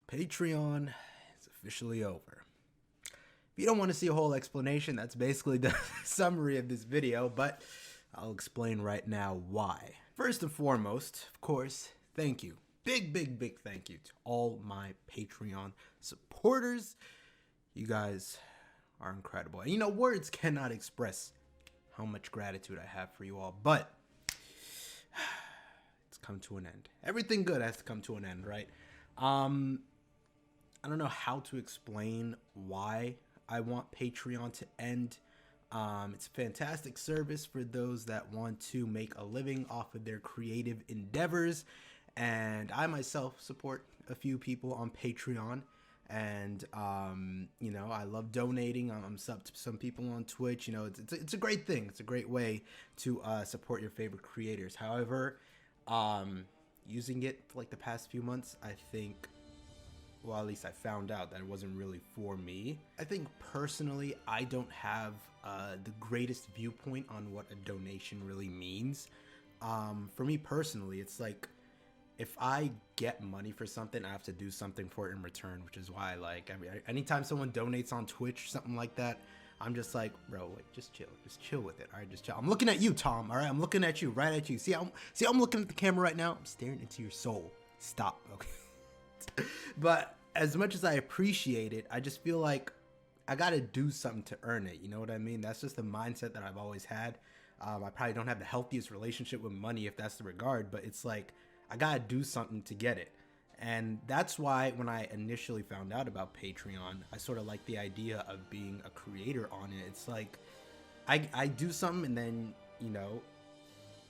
Patreon is officially over. If you don't want to see a whole explanation, that's basically the summary of this video, but I'll explain right now why. First and foremost, of course, thank you. Big thank you to all my Patreon supporters. You guys are incredible. And words cannot express how much gratitude I have for you all, but it's come to an end. Everything good has to come to an end, right? I don't know how to explain why I want Patreon to end. It's a fantastic service for those that want to make a living off of their creative endeavors. And I myself support a few people on Patreon. And, I love donating. I'm sub to some people on Twitch. It's a great thing. It's a great way to support your favorite creators. However, using it for like the past few months, I think, well, at least I found out that it wasn't really for me. I think personally, I don't have the greatest viewpoint on what a donation really means. For me personally, it's like, if I get money for something, I have to do something for it in return, which is why, like, anytime someone donates on Twitch, something like that, I'm just like, bro, wait, just chill with it. All right, just chill. I'm looking at you, Tom. All right, I'm looking at you, right at you. See, I'm looking at the camera right now. I'm staring into your soul. Stop. Okay. But as much as I appreciate it, I just feel like I gotta do something to earn it. You know what I mean? That's just the mindset that I've always had. I probably don't have the healthiest relationship with money, if that's the regard, but it's like, I gotta do something to get it. And that's why when I initially found out about Patreon, I sort of like the idea of being a creator on it. It's like, I do something and then,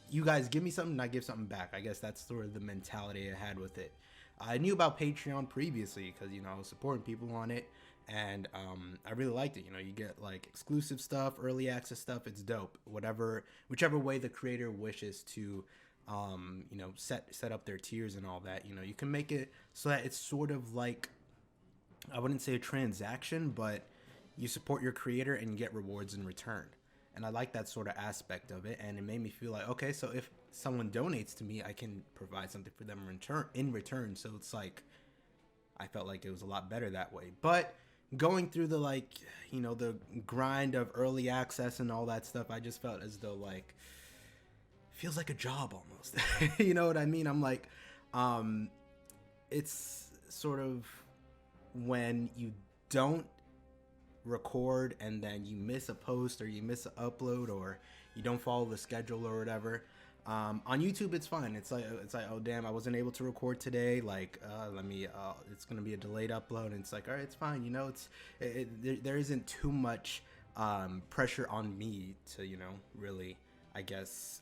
you guys give me something and I give something back. I guess that's sort of the mentality I had with it. I knew about Patreon previously because, I was supporting people on it. And I really liked it. You get like exclusive stuff, early access stuff. It's dope. Whichever way the creator wishes to set up their tiers and all that, you can make it so that it's sort of like, I wouldn't say a transaction, but you support your creator and you get rewards in return. And I like that sort of aspect of it. And it made me feel like, okay, so if someone donates to me, I can provide something for them in return. So it's like, I felt like it was a lot better that way. But going through the the grind of early access and all that stuff, I just felt as though like, feels like a job almost. You know what I mean? I'm like, it's sort of when you don't record and then you miss a post or you miss an upload or you don't follow the schedule or whatever. On YouTube, it's fine. It's like, oh damn, I wasn't able to record today. Like, it's gonna be a delayed upload. And it's like, all right, it's fine. There isn't too much pressure on me to, really, I guess,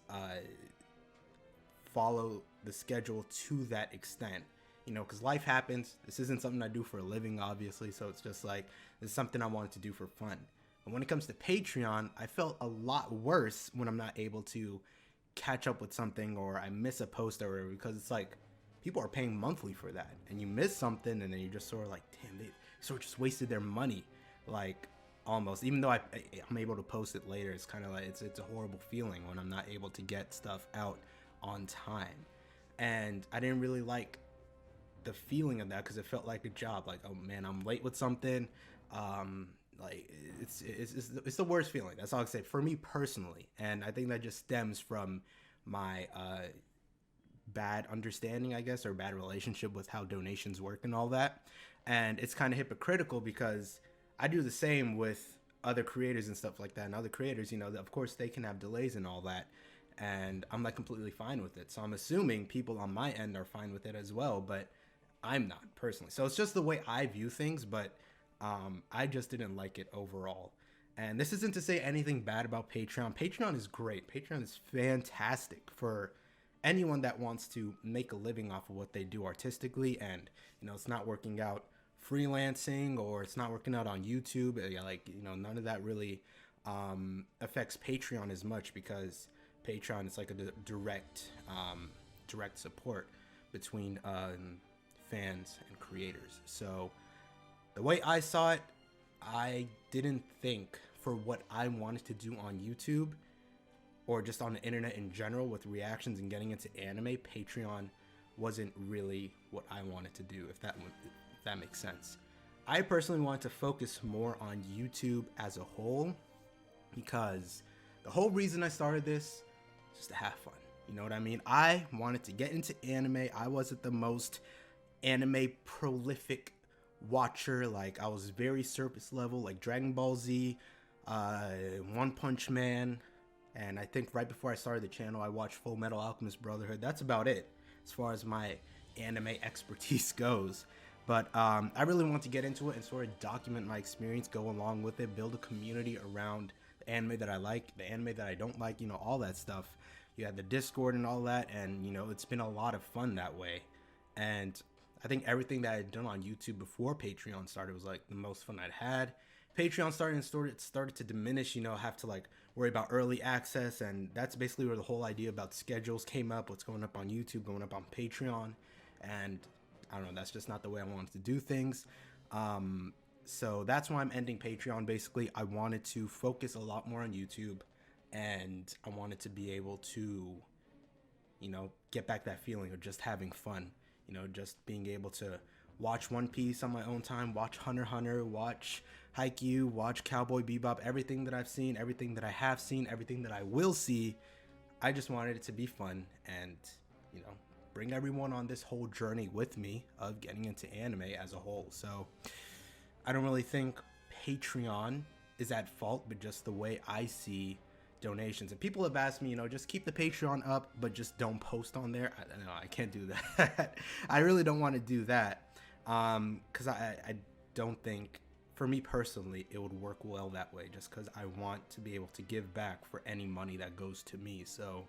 follow the schedule to that extent, because life happens. This isn't something I do for a living, obviously, so it's just like, it's something I wanted to do for fun. But when it comes to Patreon, I felt a lot worse when I'm not able to catch up with something or I miss a post or whatever, because it's like, people are paying monthly for that, and you miss something, and then you're just sort of like, damn, they sort of just wasted their money, like, almost. Even though I'm able to post it later, it's kind of like, it's a horrible feeling when I'm not able to get stuff out on time. And I didn't really like the feeling of that, because it felt like a job. Like, oh man, I'm late with something. Like, it's the worst feeling. That's all I can say for me personally. And I think that just stems from my bad understanding, I guess, or bad relationship with how donations work and all that. And it's kind of hypocritical because I do the same with other creators and stuff like that. And other creators, of course, they can have delays and all that. And I'm like completely fine with it. So I'm assuming people on my end are fine with it as well, but I'm not personally. So it's just the way I view things, but I just didn't like it overall. And this isn't to say anything bad about Patreon. Patreon is great. Patreon is fantastic for anyone that wants to make a living off of what they do artistically, and it's not working out freelancing, or it's not working out on YouTube. None of that really affects Patreon as much, because Patreon is like a direct support between fans and creators. So the way I saw it, I didn't think for what I wanted to do on YouTube or just on the internet in general with reactions and getting into anime, Patreon wasn't really what I wanted to do, if that makes sense. I personally want to focus more on YouTube as a whole, because the whole reason I started this is just to have fun. You know what I mean? I wanted to get into anime. I wasn't the most anime prolific watcher. Like, I was very surface level, like Dragon Ball Z, One Punch Man, and I think right before I started the channel, I watched Full Metal Alchemist Brotherhood. That's about it as far as my anime expertise goes. But I really want to get into it and sort of document my experience, go along with it, build a community around the anime that I like, the anime that I don't like, you know, all that stuff. You had the Discord and all that, and, you know, it's been a lot of fun that way. And I think everything that I had done on YouTube before Patreon started was, like, the most fun I'd had. Patreon started to diminish, you know, have to, like, worry about early access, and that's basically where the whole idea about schedules came up, what's going up on YouTube, going up on Patreon, and I don't know, that's just not the way I wanted to do things. So that's why I'm ending Patreon. Basically, I wanted to focus a lot more on YouTube, and I wanted to be able to, you know, get back that feeling of just having fun, you know, just being able to watch One Piece on my own time, watch Hunter x Hunter, watch Haikyuu, watch Cowboy Bebop, everything that I've seen, everything that I have seen, everything that I will see. I just wanted it to be fun and, you know, bring everyone on this whole journey with me of getting into anime as a whole. So I don't really think Patreon is at fault, but just the way I see donations. And people have asked me, you know, just keep the Patreon up, but just don't post on there. No, I can't do that. I really don't want to do that, because I don't think, for me personally, it would work well that way, just because I want to be able to give back for any money that goes to me. So,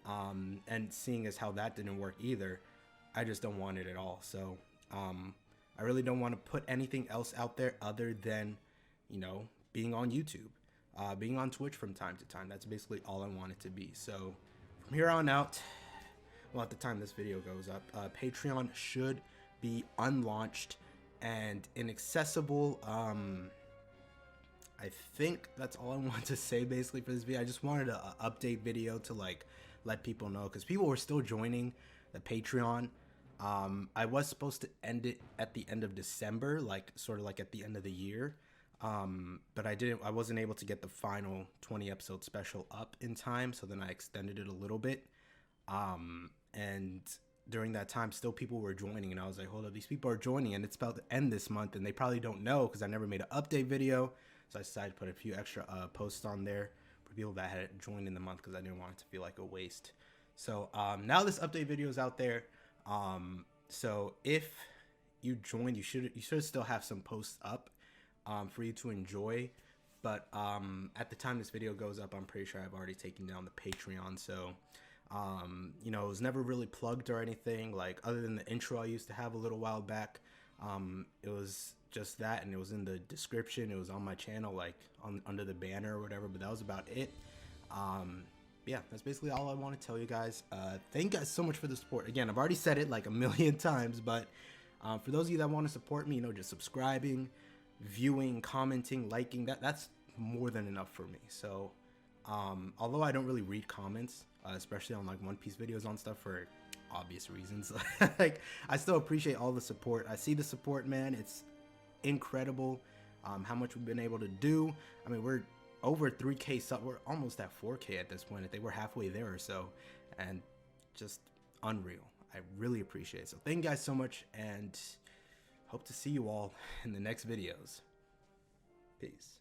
and seeing as how that didn't work either, I just don't want it at all. So, I really don't want to put anything else out there other than, you know, being on YouTube. Being on Twitch from time to time. That's basically all I want it to be. So from here on out, well, at the time this video goes up, Patreon should be unlaunched and inaccessible. I think that's all I want to say basically for this video. I just wanted an update video to, like, let people know, because people were still joining the Patreon. I was supposed to end it at the end of December, like sort of like at the end of the year. But I wasn't able to get the final 20 episode special up in time, so then I extended it a little bit. And during that time, still people were joining, and I was like, hold up, these people are joining, and it's about to end this month, and they probably don't know because I never made an update video. So I decided to put a few extra posts on there for people that had joined in the month, because I didn't want it to feel like a waste. So now this update video is out there. So if you joined, you should still have some posts up for you to enjoy. But at the time this video goes up, I'm pretty sure I've already taken down the Patreon. So you know, it was never really plugged or anything, like, other than the intro I used to have a little while back. It was just that, and it was in the description, it was on my channel, like under the banner or whatever, but that was about it. Yeah, that's basically all I want to tell you guys. Thank you guys so much for the support. Again, I've already said it like a million times, but for those of you that want to support me, you know, just subscribing, viewing, commenting, liking, that's more than enough for me. So although I don't really read comments, especially on, like, One Piece videos on stuff for obvious reasons, like, I still appreciate all the support. I see the support, man. It's incredible how much we've been able to do. I mean, we're over 3K sub, we're almost at 4K at this point. I think we're halfway there or so, and just unreal. I really appreciate it. So thank you guys so much, and hope to see you all in the next videos. Peace.